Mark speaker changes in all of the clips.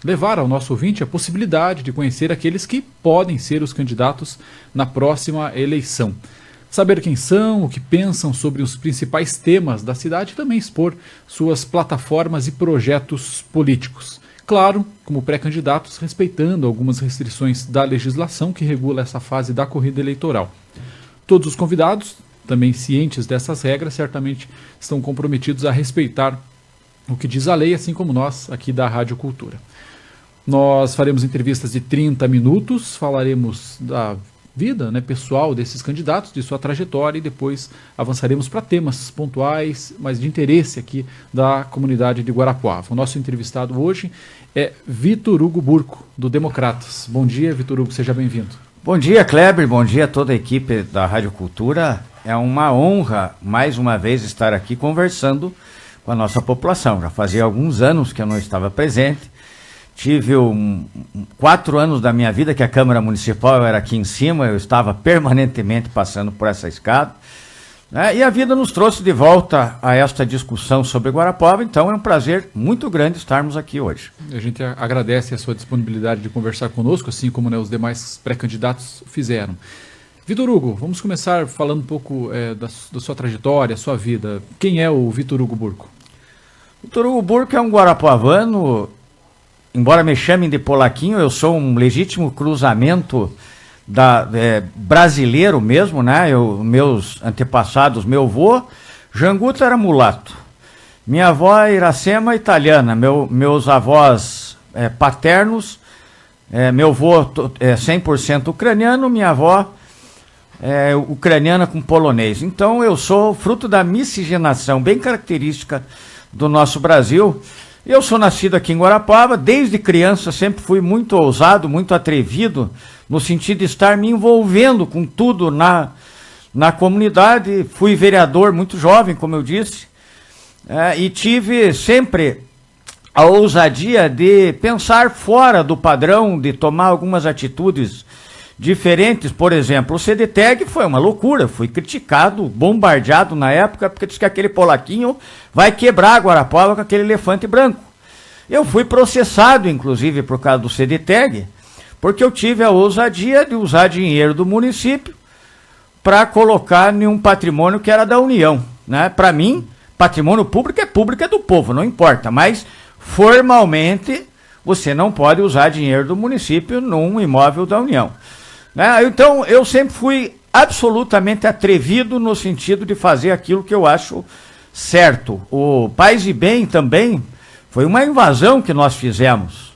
Speaker 1: levar ao nosso ouvinte a possibilidade de conhecer aqueles que podem ser os candidatos na próxima eleição. Saber quem são, o que pensam sobre os principais temas da cidade e também expor suas plataformas e projetos políticos. Claro, como pré-candidatos, respeitando algumas restrições da legislação que regula essa fase da corrida eleitoral. Todos os convidados, também cientes dessas regras, certamente estão comprometidos a respeitar o que diz a lei, assim como nós aqui da Rádio Cultura. Nós faremos entrevistas de 30 minutos, falaremos da vida pessoal desses candidatos, de sua trajetória, e depois avançaremos para temas pontuais, mas de interesse aqui da comunidade de Guarapuava. O nosso entrevistado hoje é Vitor Hugo Burco, do Democratas. Bom dia, Vitor Hugo, seja bem-vindo.
Speaker 2: Bom dia, Kleber, bom dia a toda a equipe da Rádio Cultura. É uma honra, mais uma vez, estar aqui conversando com a nossa população. Já fazia alguns anos que eu não estava presente. Tive 4 anos da minha vida que a Câmara Municipal era aqui em cima, eu estava permanentemente passando por essa escada, né? E a vida nos trouxe de volta a esta discussão sobre Guarapuava, então é um prazer muito grande estarmos aqui hoje.
Speaker 1: A gente agradece a sua disponibilidade de conversar conosco, assim como os demais pré-candidatos fizeram. Vitor Hugo, vamos começar falando um pouco da sua trajetória, sua vida. Quem é o Vitor Hugo Burco?
Speaker 2: Vitor Hugo Burco é um guarapuavano. Embora me chamem de polaquinho, eu sou um legítimo cruzamento brasileiro mesmo, né? Meus antepassados, meu avô, Janguta era mulato. Minha avó, Iracema, italiana. Meus avós paternos, meu avô 100% ucraniano, minha avó ucraniana com polonês. Então eu sou fruto da miscigenação bem característica do nosso Brasil. Eu sou nascido aqui em Guarapuava, desde criança sempre fui muito ousado, muito atrevido, no sentido de estar me envolvendo com tudo na comunidade. Fui vereador muito jovem, como eu disse, e tive sempre a ousadia de pensar fora do padrão, de tomar algumas atitudes diferentes. Por exemplo, o CDTEG foi uma loucura, fui criticado, bombardeado na época, porque disse que aquele polaquinho vai quebrar Guarapuava com aquele elefante branco. Eu fui processado, inclusive, por causa do CDTEG, porque eu tive a ousadia de usar dinheiro do município para colocar em um patrimônio que era da União, né? Para mim, patrimônio público é do povo, não importa, mas formalmente você não pode usar dinheiro do município num imóvel da União. Então, eu sempre fui absolutamente atrevido no sentido de fazer aquilo que eu acho certo. O Paz e Bem também foi uma invasão que nós fizemos.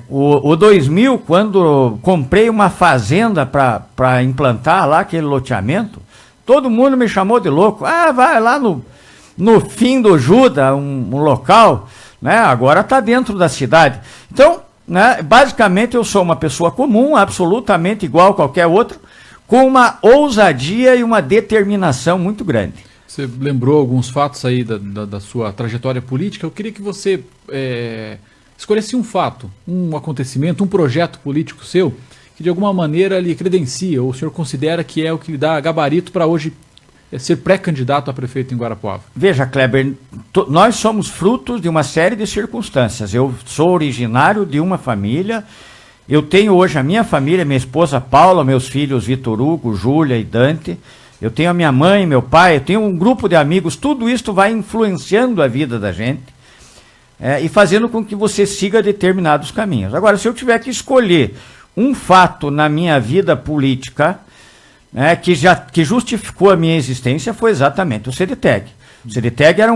Speaker 2: O 2000, quando comprei uma fazenda para implantar lá aquele loteamento, todo mundo me chamou de louco. Vai lá no fim do Juda, um local, né? Agora está dentro da cidade. Então, basicamente eu sou uma pessoa comum, absolutamente igual a qualquer outro, com uma ousadia e uma determinação muito grande.
Speaker 1: Você lembrou alguns fatos aí da sua trajetória política. Eu queria que você escolhesse um fato, um acontecimento, um projeto político seu que de alguma maneira lhe credencia, ou o senhor considera que é o que lhe dá gabarito para hoje ser pré-candidato a prefeito em Guarapuava.
Speaker 2: Veja, Kleber, nós somos frutos de uma série de circunstâncias. Eu sou originário de uma família, eu tenho hoje a minha família, minha esposa Paula, meus filhos Vitor Hugo, Júlia e Dante, eu tenho a minha mãe, meu pai, eu tenho um grupo de amigos, tudo isso vai influenciando a vida da gente e fazendo com que você siga determinados caminhos. Agora, se eu tiver que escolher um fato na minha vida política que justificou a minha existência, foi exatamente o CDTEG. O CDTEG era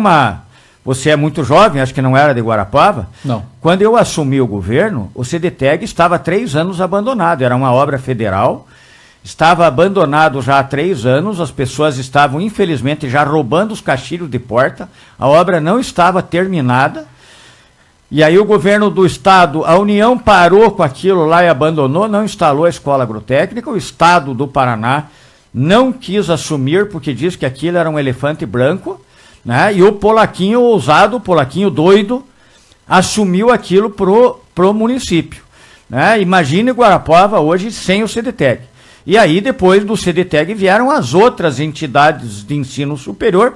Speaker 2: Você é muito jovem, acho que não era de Guarapuava.
Speaker 1: Não.
Speaker 2: Quando eu assumi o governo, o CDTEG estava há 3 anos abandonado. Era uma obra federal, estava abandonado já há 3 anos, as pessoas estavam, infelizmente, já roubando os caixilhos de porta, a obra não estava terminada. E aí o governo do estado, a União parou com aquilo lá e abandonou, não instalou a escola agrotécnica. O estado do Paraná não quis assumir porque disse que aquilo era um elefante branco, né? E o polaquinho ousado, o polaquinho doido, assumiu aquilo pro município, né? Imagine Guarapuava hoje sem o CDTEG. E aí depois do CDTEG vieram as outras entidades de ensino superior.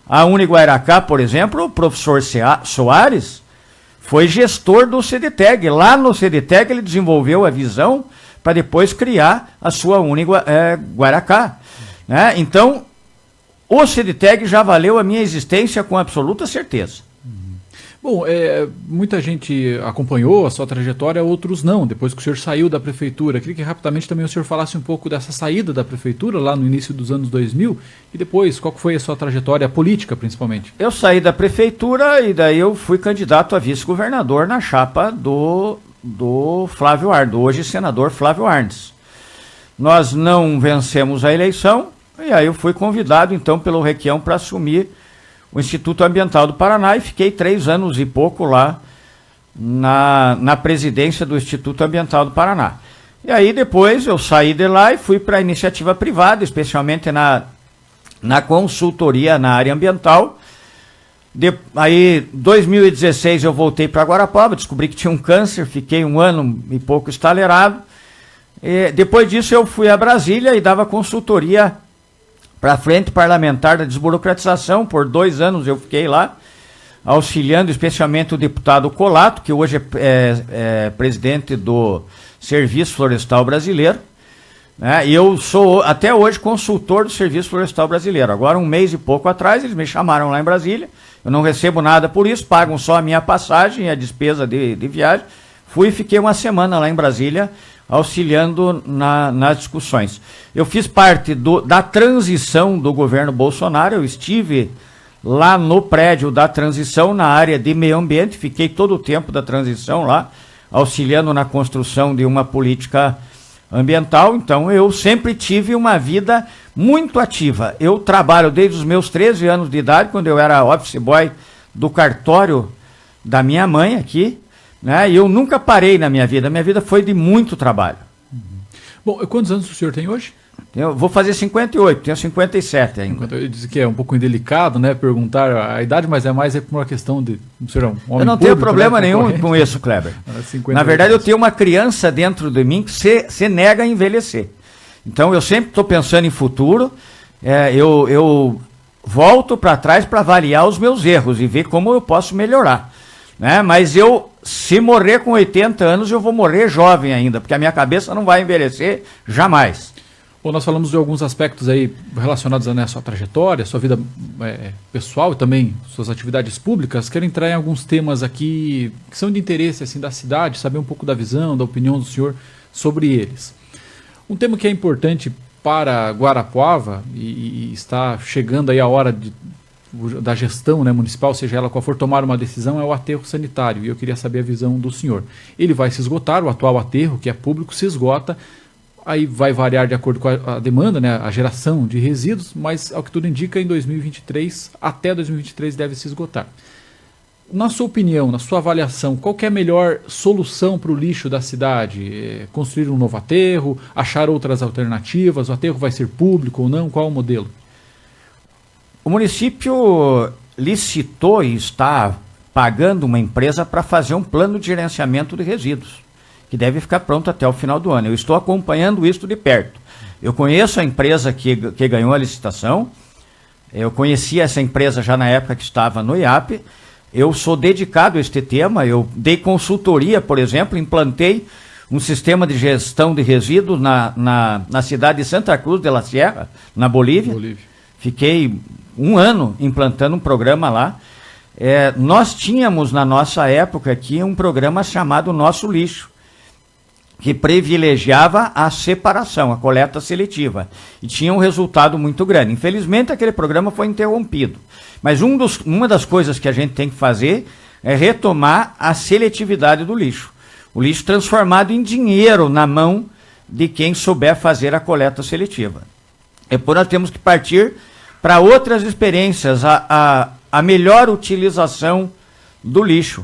Speaker 2: A Uniguairacá, por exemplo, o professor Soares foi gestor do CDTEG. Lá no CDTEG ele desenvolveu a visão para depois criar a sua Guaracá. Né? Então, o CDTEG já valeu a minha existência com absoluta certeza.
Speaker 1: Bom, muita gente acompanhou a sua trajetória, outros não, depois que o senhor saiu da prefeitura. Queria que rapidamente também o senhor falasse um pouco dessa saída da prefeitura, lá no início dos anos 2000, e depois, qual foi a sua trajetória política, principalmente?
Speaker 2: Eu saí da prefeitura e daí eu fui candidato a vice-governador na chapa do Flávio Arnes, do hoje senador Flávio Arnes. Nós não vencemos a eleição, e aí eu fui convidado, então, pelo Requião para assumir o Instituto Ambiental do Paraná e fiquei 3 anos e pouco lá na presidência do Instituto Ambiental do Paraná. E aí depois eu saí de lá e fui para a iniciativa privada, especialmente na consultoria na área ambiental. Aí, 2016 eu voltei para Guarapuava, descobri que tinha um câncer, fiquei 1 ano e pouco estaleirado. Depois disso eu fui a Brasília e dava consultoria para a Frente Parlamentar da Desburocratização. Por 2 anos eu fiquei lá, auxiliando especialmente o deputado Colato, que hoje é presidente do Serviço Florestal Brasileiro. Né? E eu sou até hoje consultor do Serviço Florestal Brasileiro. Agora, 1 mês e pouco atrás, eles me chamaram lá em Brasília. Eu não recebo nada por isso, pagam só a minha passagem e a despesa de viagem. Fui e fiquei 1 semana lá em Brasília, auxiliando nas discussões. Eu fiz parte da transição do governo Bolsonaro, eu estive lá no prédio da transição, na área de meio ambiente, fiquei todo o tempo da transição lá, auxiliando na construção de uma política ambiental. Então eu sempre tive uma vida muito ativa. Eu trabalho desde os meus 13 anos de idade, quando eu era office boy do cartório da minha mãe aqui, né? E eu nunca parei na minha vida foi de muito trabalho.
Speaker 1: Bom, quantos anos o senhor tem hoje?
Speaker 2: Eu vou fazer 58, tenho 57 ainda.
Speaker 1: Eu disse que é um pouco indelicado, né, perguntar a idade, mas é mais por uma questão de... O senhor é um homem
Speaker 2: eu não tenho problema nenhum com isso, Kleber. Na verdade, eu tenho uma criança dentro de mim que se nega a envelhecer. Então, eu sempre estou pensando em futuro, eu volto para trás para avaliar os meus erros e ver como eu posso melhorar. Né? Mas se morrer com 80 anos, eu vou morrer jovem ainda, porque a minha cabeça não vai envelhecer jamais.
Speaker 1: Bom, nós falamos de alguns aspectos aí relacionados à sua trajetória, sua vida pessoal e também suas atividades públicas. Quero entrar em alguns temas aqui que são de interesse assim, da cidade, saber um pouco da visão, da opinião do senhor sobre eles. Um tema que é importante para Guarapuava e está chegando aí a hora da gestão, né, municipal, seja ela qual for, tomar uma decisão, é o aterro sanitário. E eu queria saber a visão do senhor. Ele vai se esgotar, o atual aterro, que é público, se esgota. Aí vai variar de acordo com a demanda, né, a geração de resíduos, mas ao que tudo indica, em 2023, até 2023 deve se esgotar. Na sua opinião, na sua avaliação, qual que é a melhor solução para o lixo da cidade? Construir um novo aterro, achar outras alternativas, o aterro vai ser público ou não? Qual é o modelo?
Speaker 2: O município licitou e está pagando uma empresa para fazer um plano de gerenciamento de resíduos, que deve ficar pronto até o final do ano. Eu estou acompanhando isso de perto. Eu conheço a empresa que ganhou a licitação, eu conhecia essa empresa já na época que estava no IAP, eu sou dedicado a este tema, eu dei consultoria, por exemplo, implantei um sistema de gestão de resíduos na cidade de Santa Cruz de la Sierra, na Bolívia. Fiquei 1 ano implantando um programa lá. Nós tínhamos na nossa época aqui um programa chamado Nosso Lixo, que privilegiava a separação, a coleta seletiva, e tinha um resultado muito grande. Infelizmente, aquele programa foi interrompido. Mas uma das coisas que a gente tem que fazer é retomar a seletividade do lixo. O lixo transformado em dinheiro na mão de quem souber fazer a coleta seletiva. Depois nós temos que partir para outras experiências, a melhor utilização do lixo.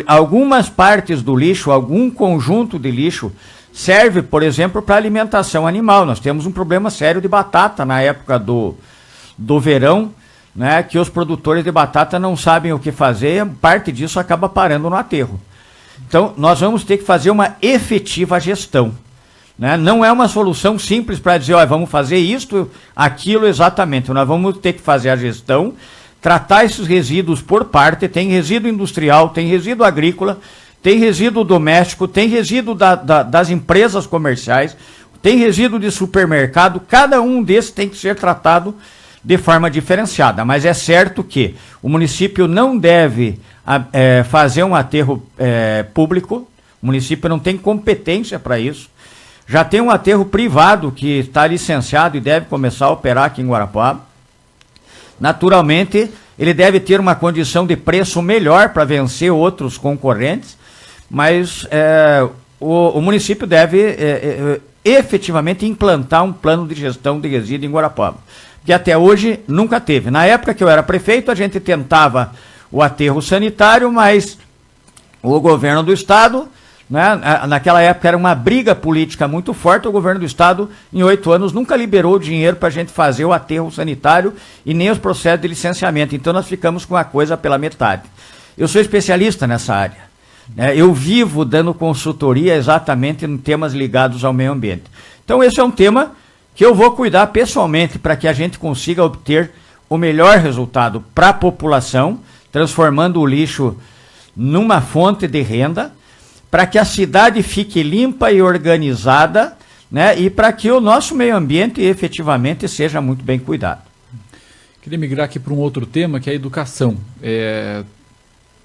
Speaker 2: Algumas partes do lixo, algum conjunto de lixo, serve, por exemplo, para alimentação animal. Nós temos um problema sério de batata na época do verão, né, que os produtores de batata não sabem o que fazer, parte disso acaba parando no aterro. Então, nós vamos ter que fazer uma efetiva gestão. Né? Não é uma solução simples para dizer, vamos fazer isto, aquilo exatamente. Nós vamos ter que fazer a gestão tratar esses resíduos por parte. Tem resíduo industrial, tem resíduo agrícola, tem resíduo doméstico, tem resíduo das empresas comerciais, tem resíduo de supermercado. Cada um desses tem que ser tratado de forma diferenciada, mas é certo que o município não deve fazer um aterro público. O município não tem competência para isso. Já tem um aterro privado que está licenciado e deve começar a operar aqui em Guarapuava. Naturalmente, ele deve ter uma condição de preço melhor para vencer outros concorrentes, mas o município deve efetivamente implantar um plano de gestão de resíduos em Guarapuava, que até hoje nunca teve. Na época que eu era prefeito, a gente tentava o aterro sanitário, mas o governo do estado, né, naquela época era uma briga política muito forte, o governo do estado, em 8 anos, nunca liberou dinheiro para a gente fazer o aterro sanitário e nem os processos de licenciamento. Então nós ficamos com a coisa pela metade. Eu sou especialista nessa área, né, eu vivo dando consultoria exatamente em temas ligados ao meio ambiente. Então esse é um tema que eu vou cuidar pessoalmente para que a gente consiga obter o melhor resultado para a população, transformando o lixo numa fonte de renda, para que a cidade fique limpa e organizada, né, e para que o nosso meio ambiente efetivamente seja muito bem cuidado.
Speaker 1: Queria migrar aqui para um outro tema, que é a educação.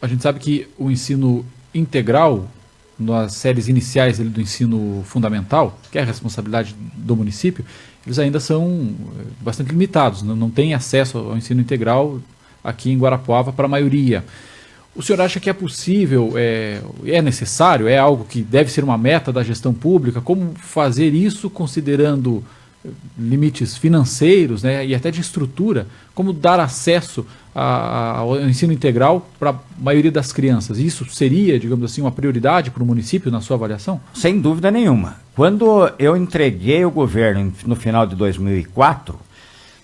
Speaker 1: A gente sabe que o ensino integral, nas séries iniciais do ensino fundamental, que é a responsabilidade do município, eles ainda são bastante limitados, não têm acesso ao ensino integral aqui em Guarapuava para a maioria. O senhor acha que é possível, é necessário, é algo que deve ser uma meta da gestão pública? Como fazer isso considerando limites financeiros, né, e até de estrutura? Como dar acesso ao ensino integral para a maioria das crianças? Isso seria, digamos assim, uma prioridade para o município na sua avaliação?
Speaker 2: Sem dúvida nenhuma. Quando eu entreguei o governo no final de 2004,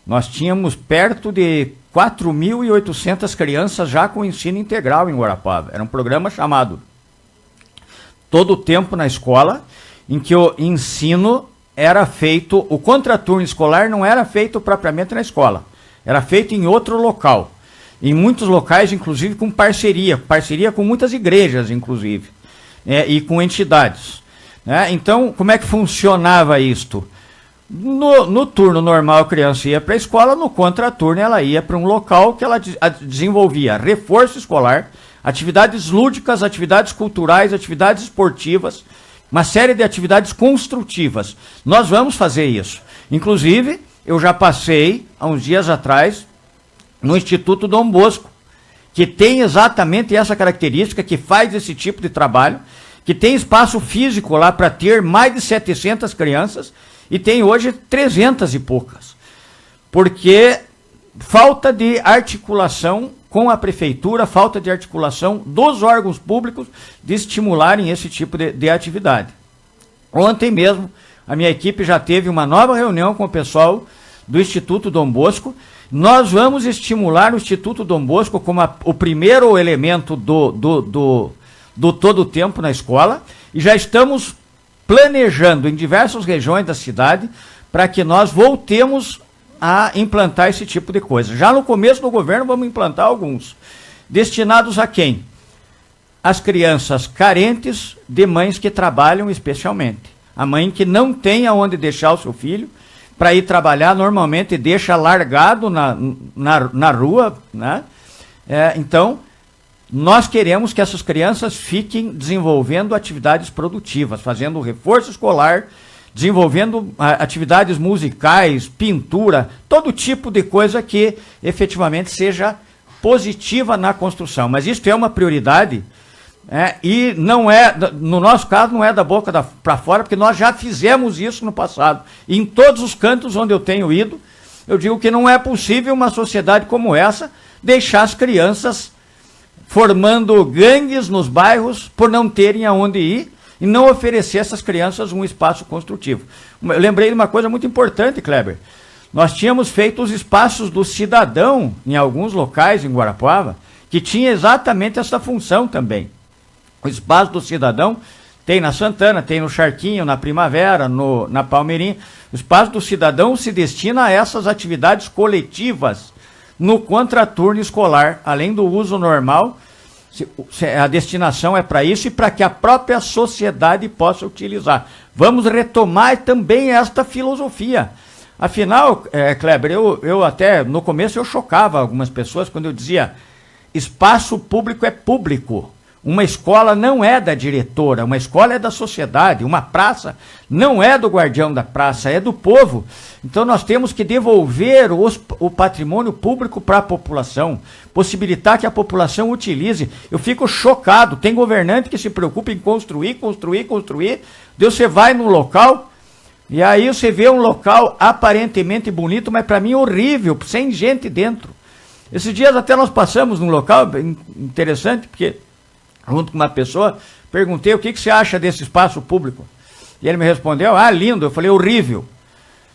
Speaker 2: nós tínhamos perto de 4.800 crianças já com ensino integral em Guarapuava. Era um programa chamado Todo o Tempo na Escola, em que o ensino era feito, o contraturno escolar não era feito propriamente na escola, era feito em outro local. Em muitos locais, inclusive, com parceria com muitas igrejas, inclusive, e com entidades. Né? Então, como é que funcionava isto? No turno normal, a criança ia para a escola, no contraturno ela ia para um local que ela desenvolvia reforço escolar, atividades lúdicas, atividades culturais, atividades esportivas, uma série de atividades construtivas. Nós vamos fazer isso. Inclusive, eu já passei, há uns dias atrás, no Instituto Dom Bosco, que tem exatamente essa característica, que faz esse tipo de trabalho, que tem espaço físico lá para ter mais de 700 crianças, e tem hoje 300 e poucas, porque falta de articulação com a prefeitura, falta de articulação dos órgãos públicos de estimularem esse tipo de atividade. Ontem mesmo, a minha equipe já teve uma nova reunião com o pessoal do Instituto Dom Bosco. Nós vamos estimular o Instituto Dom Bosco como o primeiro elemento do todo o tempo na escola, e já estamos planejando em diversas regiões da cidade para que nós voltemos a implantar esse tipo de coisa. Já no começo do governo vamos implantar alguns. Destinados a quem? As crianças carentes de mães que trabalham especialmente. A mãe que não tem aonde deixar o seu filho para ir trabalhar, normalmente deixa largado na rua, né? Então, nós queremos que essas crianças fiquem desenvolvendo atividades produtivas, fazendo reforço escolar, desenvolvendo atividades musicais, pintura, todo tipo de coisa que efetivamente seja positiva na construção. Mas isso é uma prioridade, e não é, no nosso caso, não é da boca para fora, porque nós já fizemos isso no passado. E em todos os cantos onde eu tenho ido, eu digo que não é possível uma sociedade como essa deixar as crianças formando gangues nos bairros por não terem aonde ir e não oferecer a essas crianças um espaço construtivo. Eu lembrei de uma coisa muito importante, Kleber. Nós tínhamos feito os espaços do cidadão em alguns locais em Guarapuava, que tinha exatamente essa função também. O espaço do cidadão tem na Santana, tem no Charquinho, na Primavera, na Palmeirinha. O espaço do cidadão se destina a essas atividades coletivas, no contraturno escolar, além do uso normal. A destinação é para isso e para que a própria sociedade possa utilizar. Vamos retomar também esta filosofia. Afinal, Kleber, eu até no começo eu chocava algumas pessoas quando eu dizia: espaço público é público. Uma escola não é da diretora, uma escola é da sociedade, uma praça não é do guardião da praça, é do povo. Então nós temos que devolver o patrimônio público para a população, possibilitar que a população utilize. Eu fico chocado, tem governante que se preocupa em construir. Daí você vai no local e aí você vê um local aparentemente bonito, mas para mim horrível, sem gente dentro. Esses dias até nós passamos num local interessante, porque junto com uma pessoa, perguntei: o que você acha desse espaço público? E ele me respondeu: lindo. Eu falei: horrível.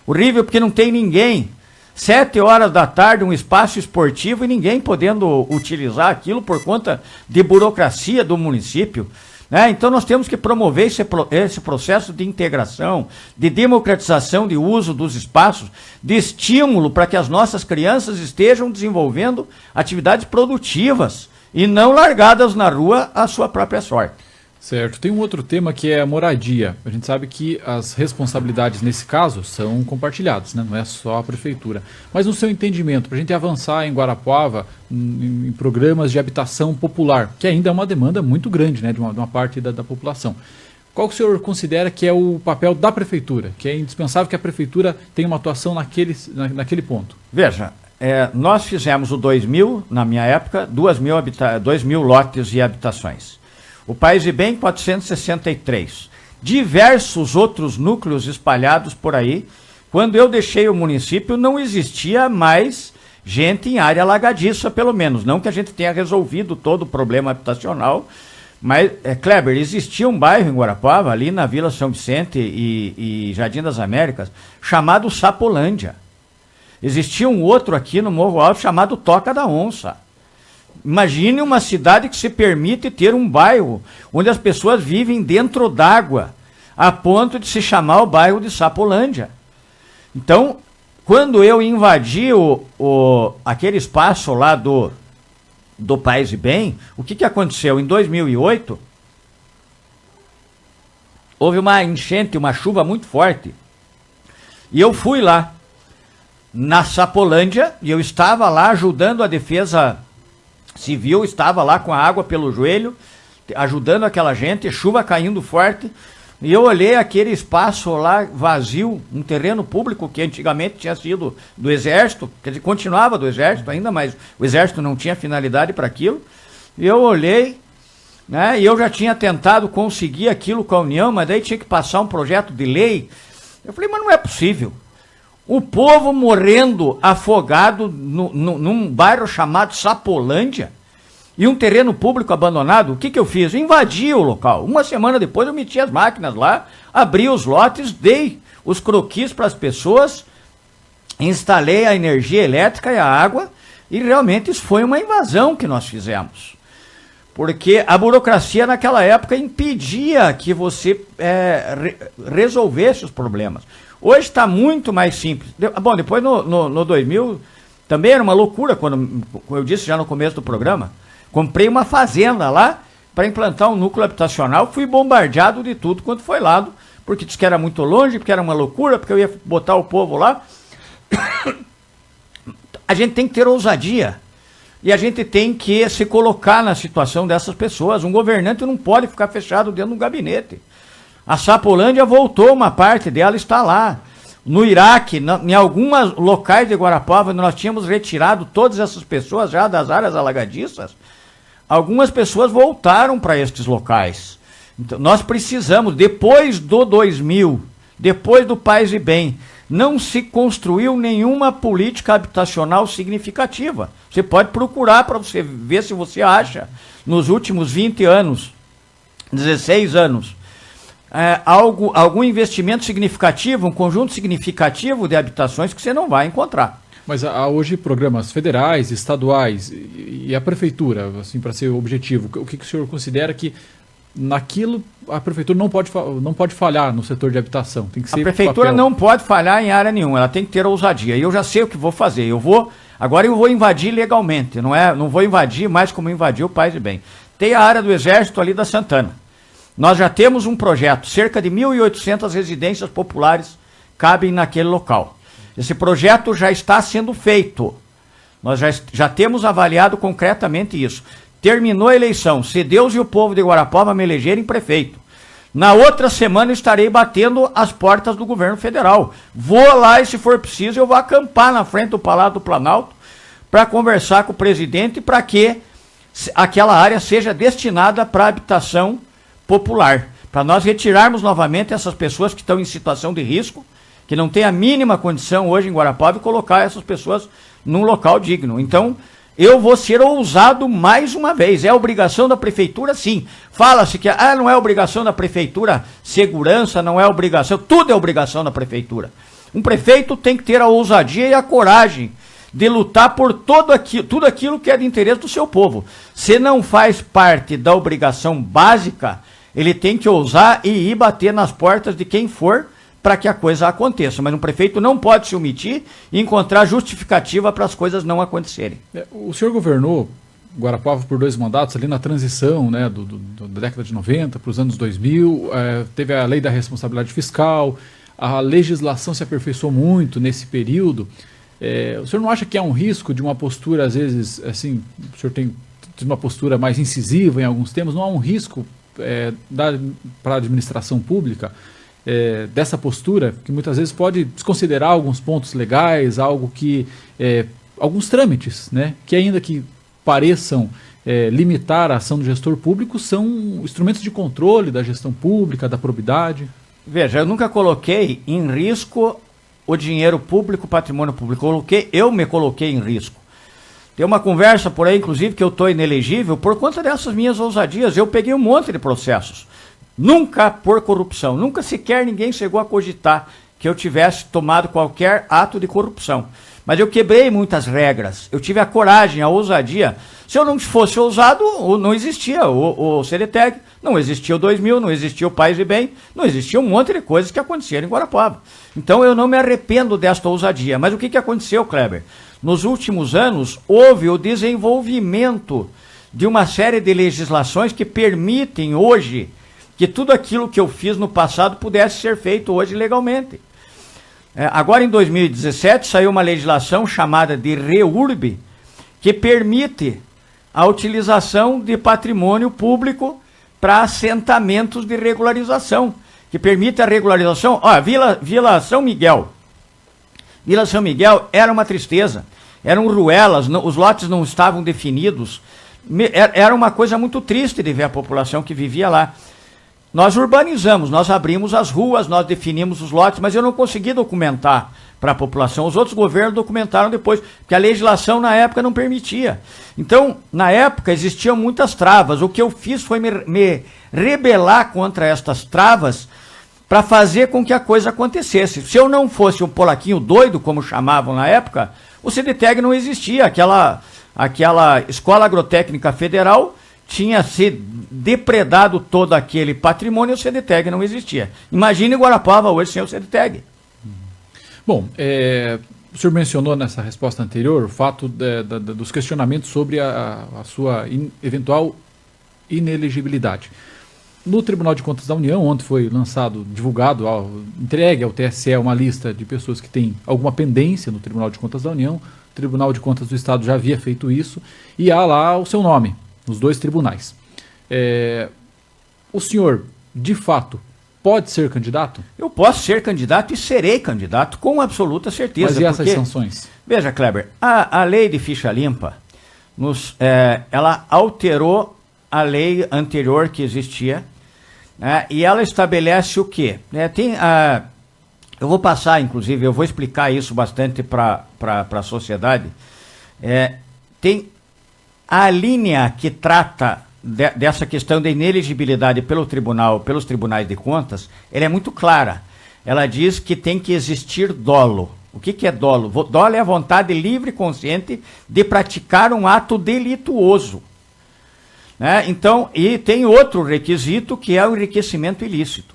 Speaker 2: Horrível porque não tem ninguém. 7 horas da tarde, um espaço esportivo e ninguém podendo utilizar aquilo por conta de burocracia do município. Né? Então nós temos que promover esse processo de integração, de democratização de uso dos espaços, de estímulo para que as nossas crianças estejam desenvolvendo atividades produtivas e não largadas na rua à sua própria sorte.
Speaker 1: Certo. Tem um outro tema que é a moradia. A gente sabe que as responsabilidades nesse caso são compartilhadas, né? Não é só a prefeitura. Mas no seu entendimento, para a gente avançar em Guarapuava, em programas de habitação popular, que ainda é uma demanda muito grande, né, de uma parte da população, qual que o senhor considera que é o papel da prefeitura? Que é indispensável que a prefeitura tenha uma atuação naquele ponto?
Speaker 2: Veja, nós fizemos o 2000, na minha época, 2.000 lotes de habitações. O Paz e Bem, 463. Diversos outros núcleos espalhados por aí. Quando eu deixei o município, não existia mais gente em área alagadiça, pelo menos. Não que a gente tenha resolvido todo o problema habitacional, mas, Kleber, existia um bairro em Guarapuava, ali na Vila São Vicente e Jardim das Américas, chamado Sapolândia. Existia um outro aqui no Morro Alto chamado Toca da Onça. Imagine uma cidade que se permite ter um bairro onde as pessoas vivem dentro d'água, a ponto de se chamar o bairro de Sapolândia. Então, quando eu invadi aquele espaço lá do Paz e Bem, o que aconteceu? Em 2008, houve uma enchente, uma chuva muito forte. E eu fui lá, na Sapolândia, e eu estava lá ajudando a defesa civil, estava lá com a água pelo joelho, ajudando aquela gente, chuva caindo forte, e eu olhei aquele espaço lá vazio, um terreno público que antigamente tinha sido do Exército, quer dizer, continuava do Exército ainda, mas o Exército não tinha finalidade para aquilo, e eu olhei, né, e eu já tinha tentado conseguir aquilo com a União, mas daí tinha que passar um projeto de lei. Eu falei: mas não é possível. O povo morrendo afogado num bairro chamado Sapolândia e um terreno público abandonado. O que eu fiz? Eu invadi o local. Uma semana depois eu meti as máquinas lá, abri os lotes, dei os croquis para as pessoas, instalei a energia elétrica e a água, e realmente isso foi uma invasão que nós fizemos. Porque a burocracia naquela época impedia que você resolvesse os problemas. Hoje está muito mais simples. Bom, depois no 2000, também era uma loucura, como eu disse já no começo do programa. Comprei uma fazenda lá para implantar um núcleo habitacional, fui bombardeado de tudo quanto foi lado, porque disse que era muito longe, porque era uma loucura, porque eu ia botar o povo lá. A gente tem que ter ousadia. E a gente tem que se colocar na situação dessas pessoas. Um governante não pode ficar fechado dentro de um gabinete. A Sapolândia voltou, uma parte dela está lá. No Iraque, em alguns locais de Guarapuava, nós tínhamos retirado todas essas pessoas já das áreas alagadiças. Algumas pessoas voltaram para estes locais. Então, nós precisamos, depois do 2000, depois do Paz e Bem, não se construiu nenhuma política habitacional significativa. Você pode procurar para você ver se você acha, nos últimos 20 anos, 16 anos, algum investimento significativo, um conjunto significativo de habitações que você não vai encontrar.
Speaker 1: Mas há hoje programas federais, estaduais e a prefeitura, assim, para ser objetivo, o que o senhor considera que naquilo a prefeitura não pode falhar no setor de habitação? Tem que ser
Speaker 2: a prefeitura não pode falhar em área nenhuma, ela tem que ter ousadia. E eu já sei o que vou fazer. Agora eu vou invadir legalmente, não vou invadir mais como invadiu o Paz e Bem. Tem a área do Exército ali da Santana. Nós já temos um projeto, cerca de 1.800 residências populares cabem naquele local. Esse projeto já está sendo feito. Nós já temos avaliado concretamente isso. Terminou a eleição, se Deus e o povo de Guarapuava me elegerem prefeito, na outra semana estarei batendo as portas do governo federal. Vou lá e, se for preciso, eu vou acampar na frente do Palácio do Planalto para conversar com o presidente para que aquela área seja destinada para habitação popular, para nós retirarmos novamente essas pessoas que estão em situação de risco, que não têm a mínima condição hoje em Guarapuava, e colocar essas pessoas num local digno. Então, eu vou ser ousado mais uma vez. É obrigação da prefeitura, sim. Fala-se que não é obrigação da prefeitura, segurança não é obrigação, tudo é obrigação da prefeitura. Um prefeito tem que ter a ousadia e a coragem de lutar por tudo aquilo que é de interesse do seu povo. Se não faz parte da obrigação básica, ele tem que ousar e ir bater nas portas de quem for para que a coisa aconteça. Mas um prefeito não pode se omitir e encontrar justificativa para as coisas não acontecerem.
Speaker 1: O senhor governou Guarapuava por 2 mandatos ali na transição, né, da década de 90 para os anos 2000, teve a lei da responsabilidade fiscal, a legislação se aperfeiçoou muito nesse período. O senhor não acha que há um risco de uma postura, às vezes, assim, o senhor tem uma postura mais incisiva em alguns temas, não há um risco para a administração pública dessa postura, que muitas vezes pode desconsiderar alguns pontos legais, algo que alguns trâmites, né, que ainda que pareçam limitar a ação do gestor público, são instrumentos de controle da gestão pública, da probidade?
Speaker 2: Veja, eu nunca coloquei em risco o dinheiro público, o patrimônio público. Eu me coloquei em risco. Tem uma conversa por aí, inclusive, que eu estou inelegível por conta dessas minhas ousadias. Eu peguei um monte de processos. Nunca por corrupção. Nunca sequer ninguém chegou a cogitar que eu tivesse tomado qualquer ato de corrupção. Mas eu quebrei muitas regras. Eu tive a coragem, a ousadia. Se eu não fosse ousado, não existia o CDTEG, não existia o 2000, não existia o Paz e Bem, não existia um monte de coisas que aconteceram em Guarapuava. Então eu não me arrependo desta ousadia. Mas o que aconteceu, Kleber? Nos últimos anos, houve o desenvolvimento de uma série de legislações que permitem hoje que tudo aquilo que eu fiz no passado pudesse ser feito hoje legalmente. Agora, em 2017, saiu uma legislação chamada de REURB, que permite a utilização de patrimônio público para assentamentos de regularização, que permite a regularização. Vila São Miguel. Vila São Miguel era uma tristeza, eram ruelas, os lotes não estavam definidos, era uma coisa muito triste de ver a população que vivia lá. Nós urbanizamos, nós abrimos as ruas, nós definimos os lotes, mas eu não consegui documentar para a população. Os outros governos documentaram depois, porque a legislação na época não permitia. Então, na época, existiam muitas travas. O que eu fiz foi me rebelar contra estas travas para fazer com que a coisa acontecesse. Se eu não fosse um polaquinho doido, como chamavam na época, o CDTEG não existia. Aquela Escola Agrotécnica Federal tinha se depredado todo aquele patrimônio e o CDTEG não existia. Imagine Guarapuava hoje sem o CDTEG.
Speaker 1: Bom, o senhor mencionou nessa resposta anterior o fato dos questionamentos sobre a sua eventual inelegibilidade. No Tribunal de Contas da União, ontem foi divulgado, entregue ao TSE uma lista de pessoas que têm alguma pendência no Tribunal de Contas da União. O Tribunal de Contas do Estado já havia feito isso e há lá o seu nome nos 2 tribunais. O senhor, de fato, pode ser candidato?
Speaker 2: Eu posso ser candidato e serei candidato com absoluta certeza.
Speaker 1: Mas e essas sanções?
Speaker 2: Veja, Kleber, a lei de ficha limpa, ela alterou a lei anterior que existia, né, e ela estabelece o quê? Eu vou passar, inclusive, eu vou explicar isso bastante para a sociedade. Tem a linha que trata dessa questão da inelegibilidade pelos tribunais de contas, ela é muito clara. Ela diz que tem que existir dolo. O que é dolo? Dolo é a vontade livre e consciente de praticar um ato delituoso. Né? Então, e tem outro requisito que é o enriquecimento ilícito.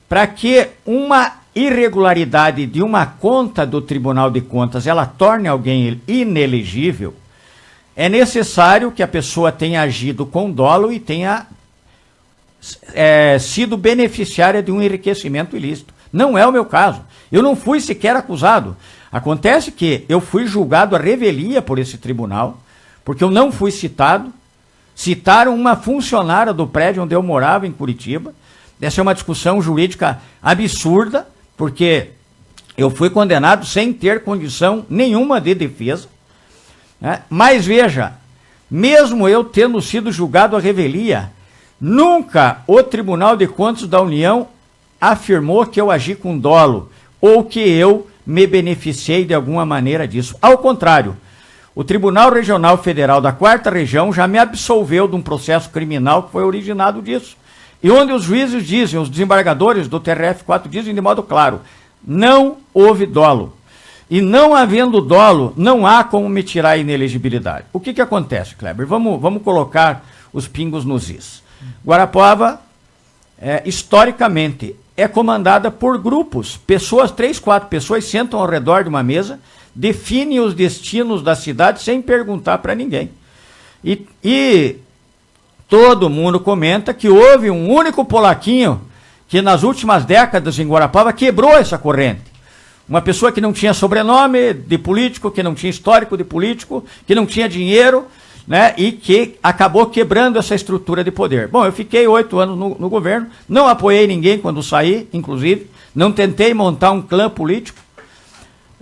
Speaker 2: Para que uma irregularidade de uma conta do Tribunal de Contas ela torne alguém inelegível, é necessário que a pessoa tenha agido com dolo e tenha sido beneficiária de um enriquecimento ilícito. Não é o meu caso. Eu não fui sequer acusado. Acontece que eu fui julgado à revelia por esse tribunal, porque eu não fui citado. Citaram uma funcionária do prédio onde eu morava, em Curitiba. Essa é uma discussão jurídica absurda, porque eu fui condenado sem ter condição nenhuma de defesa. Né? Mas veja, mesmo eu tendo sido julgado à revelia, nunca o Tribunal de Contas da União afirmou que eu agi com dolo ou que eu me beneficiei de alguma maneira disso. Ao contrário, o Tribunal Regional Federal da 4ª Região já me absolveu de um processo criminal que foi originado disso. E onde os juízes dizem, os desembargadores do TRF4 dizem de modo claro, não houve dolo. E não havendo dolo, não há como me tirar a inelegibilidade. O que acontece, Kleber? Vamos colocar os pingos nos is. Guarapuava, historicamente, é comandada por grupos. Pessoas, 3, 4 pessoas sentam ao redor de uma mesa, definem os destinos da cidade sem perguntar para ninguém. E todo mundo comenta que houve um único polaquinho que nas últimas décadas em Guarapuava quebrou essa corrente. Uma pessoa que não tinha sobrenome de político, que não tinha histórico de político, que não tinha dinheiro, né, e que acabou quebrando essa estrutura de poder. Bom, eu fiquei 8 anos no governo, não apoiei ninguém quando saí, inclusive, não tentei montar um clã político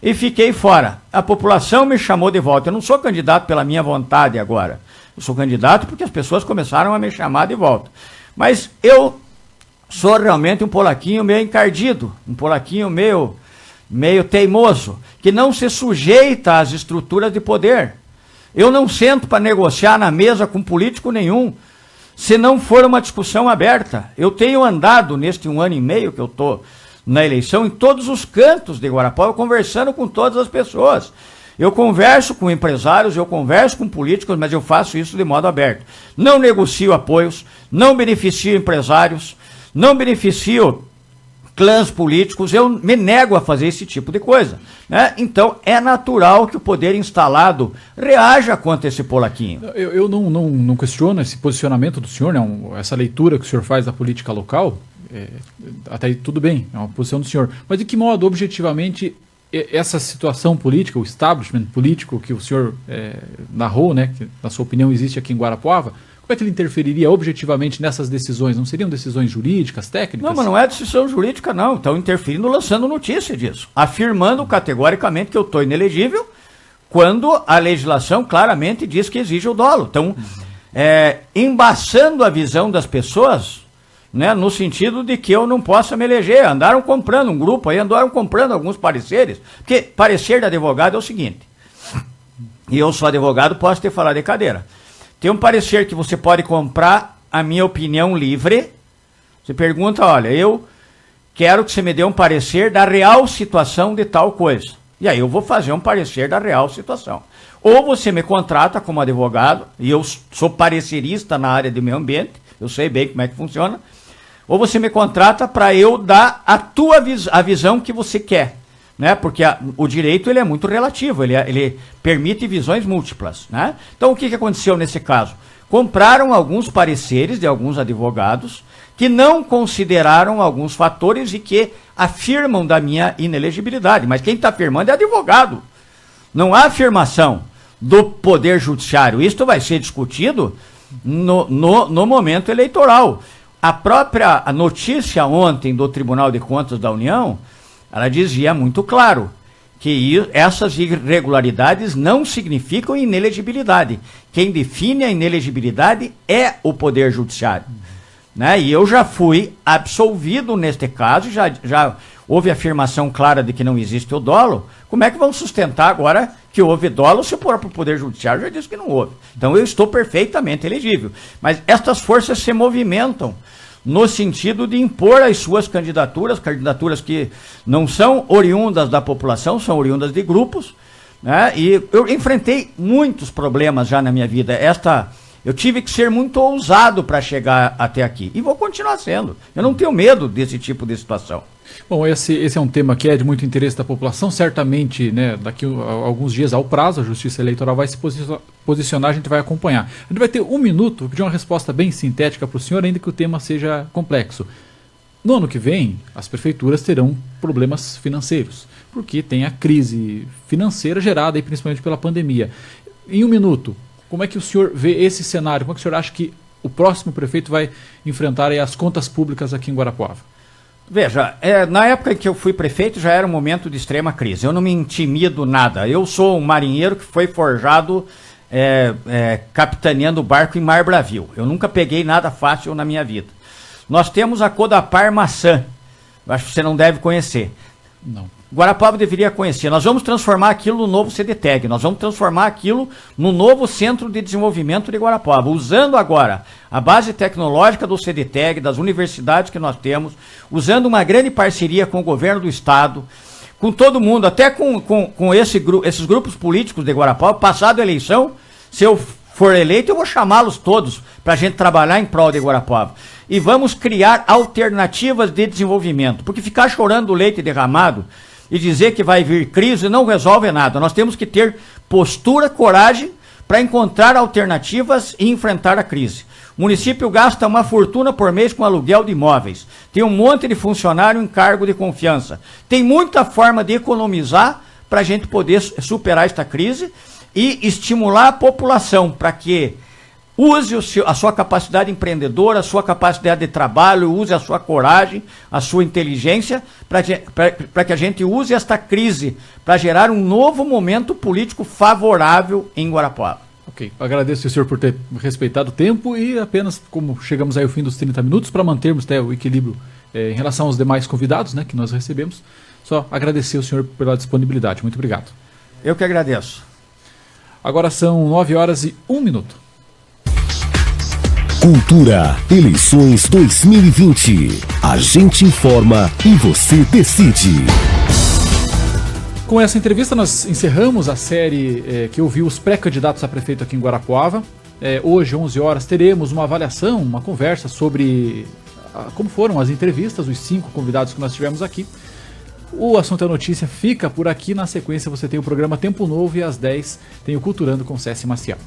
Speaker 2: e fiquei fora. A população me chamou de volta. Eu não sou candidato pela minha vontade agora. Eu sou candidato porque as pessoas começaram a me chamar de volta. Mas eu sou realmente um polaquinho meio encardido, um polaquinho meio teimoso, que não se sujeita às estruturas de poder. Eu não sento para negociar na mesa com político nenhum, se não for uma discussão aberta. Eu tenho andado neste 1 ano e meio que eu estou na eleição, em todos os cantos de Guarapuava, conversando com todas as pessoas. Eu converso com empresários, eu converso com políticos, mas eu faço isso de modo aberto. Não negocio apoios, não beneficio empresários, não beneficio clãs políticos, eu me nego a fazer esse tipo de coisa. Né? Então, é natural que o poder instalado reaja contra esse polaquinho.
Speaker 1: Eu não questiono esse posicionamento do senhor, né? Essa leitura que o senhor faz da política local, até aí tudo bem, é uma posição do senhor. Mas de que modo, objetivamente, essa situação política, o establishment político que o senhor narrou, né, que na sua opinião existe aqui em Guarapuava, como é que ele interferiria objetivamente nessas decisões? Não seriam decisões jurídicas, técnicas?
Speaker 2: Não, mas não é decisão jurídica, não. Estão interferindo, lançando notícia disso. Afirmando categoricamente que eu estou inelegível, quando a legislação claramente diz que exige o dolo. Então, embaçando a visão das pessoas, né, no sentido de que eu não possa me eleger. Andaram comprando, um grupo aí andaram comprando alguns pareceres. Porque parecer de advogado é o seguinte, e eu sou advogado, posso te falar de cadeira. Tem um parecer que você pode comprar a minha opinião livre. Você pergunta, olha, eu quero que você me dê um parecer da real situação de tal coisa. E aí eu vou fazer um parecer da real situação. Ou você me contrata como advogado, e eu sou parecerista na área de meio ambiente, eu sei bem como é que funciona, ou você me contrata para eu dar a visão que você quer. Né? Porque o direito ele é muito relativo, ele permite visões múltiplas. Né? Então o que aconteceu nesse caso? Compraram alguns pareceres de alguns advogados que não consideraram alguns fatores e que afirmam da minha inelegibilidade. Mas quem está afirmando é advogado. Não há afirmação do Poder Judiciário. Isto vai ser discutido no momento eleitoral. A própria notícia ontem do Tribunal de Contas da União, ela dizia muito claro que essas irregularidades não significam inelegibilidade. Quem define a inelegibilidade é o Poder Judiciário. Né? E eu já fui absolvido neste caso, já houve afirmação clara de que não existe o dolo. Como é que vão sustentar agora que houve dolo se o próprio Poder Judiciário já disse que não houve? Então eu estou perfeitamente elegível. Mas estas forças se movimentam no sentido de impor as suas candidaturas que não são oriundas da população, são oriundas de grupos, né? E eu enfrentei muitos problemas já na minha vida. Eu tive que ser muito ousado para chegar até aqui. E vou continuar sendo. Eu não tenho medo desse tipo de situação.
Speaker 1: Bom, esse é um tema que é de muito interesse da população. Certamente, né, daqui a alguns dias ao prazo, a Justiça Eleitoral vai se posicionar, a gente vai acompanhar. A gente vai ter 1 minuto, vou pedir uma resposta bem sintética para o senhor, ainda que o tema seja complexo. No ano que vem, as prefeituras terão problemas financeiros, porque tem a crise financeira gerada aí, principalmente pela pandemia. Em 1 minuto, como é que o senhor vê esse cenário? Como é que o senhor acha que o próximo prefeito vai enfrentar aí as contas públicas aqui em Guarapuava?
Speaker 2: Veja, na época em que eu fui prefeito já era um momento de extrema crise. Eu não me intimido nada. Eu sou um marinheiro que foi forjado capitaneando o barco em mar bravio. Eu nunca peguei nada fácil na minha vida. Nós temos a Codapar Maçã. Eu acho que você não deve conhecer.
Speaker 1: Não.
Speaker 2: Guarapuava deveria conhecer. Nós vamos transformar aquilo no novo CDTEG. Nós vamos transformar aquilo no novo Centro de Desenvolvimento de Guarapuava. Usando agora a base tecnológica do CDTEG, das universidades que nós temos, usando uma grande parceria com o governo do estado, com todo mundo, até com esses grupos políticos de Guarapuava. Passada a eleição, se eu for eleito, eu vou chamá-los todos para a gente trabalhar em prol de Guarapuava. E vamos criar alternativas de desenvolvimento. Porque ficar chorando leite derramado e dizer que vai vir crise não resolve nada. Nós temos que ter postura, coragem para encontrar alternativas e enfrentar a crise. O município gasta uma fortuna por mês com aluguel de imóveis. Tem um monte de funcionário em cargo de confiança. Tem muita forma de economizar para a gente poder superar esta crise e estimular a população para que use a sua capacidade empreendedora, a sua capacidade de trabalho, use a sua coragem, a sua inteligência, para que a gente use esta crise para gerar um novo momento político favorável em Guarapuava.
Speaker 1: Ok, agradeço o senhor por ter respeitado o tempo e apenas, como chegamos aí ao fim dos 30 minutos, para mantermos até o equilíbrio em relação aos demais convidados, né, que nós recebemos, só agradecer ao senhor pela disponibilidade. Muito obrigado.
Speaker 2: Eu que agradeço.
Speaker 1: Agora são 9h01.
Speaker 3: Cultura, eleições 2020. A gente informa e você decide.
Speaker 1: Com essa entrevista nós encerramos a série que ouviu os pré-candidatos a prefeito aqui em Guarapuava. Hoje, 11 horas, teremos uma avaliação, uma conversa sobre como foram as entrevistas, os 5 convidados que nós tivemos aqui. O Assunto é Notícia fica por aqui. Na sequência você tem o programa Tempo Novo e às 10 tem o Culturando com César Maciel.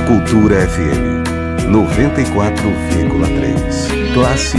Speaker 4: Cultura FM 94,3. Classe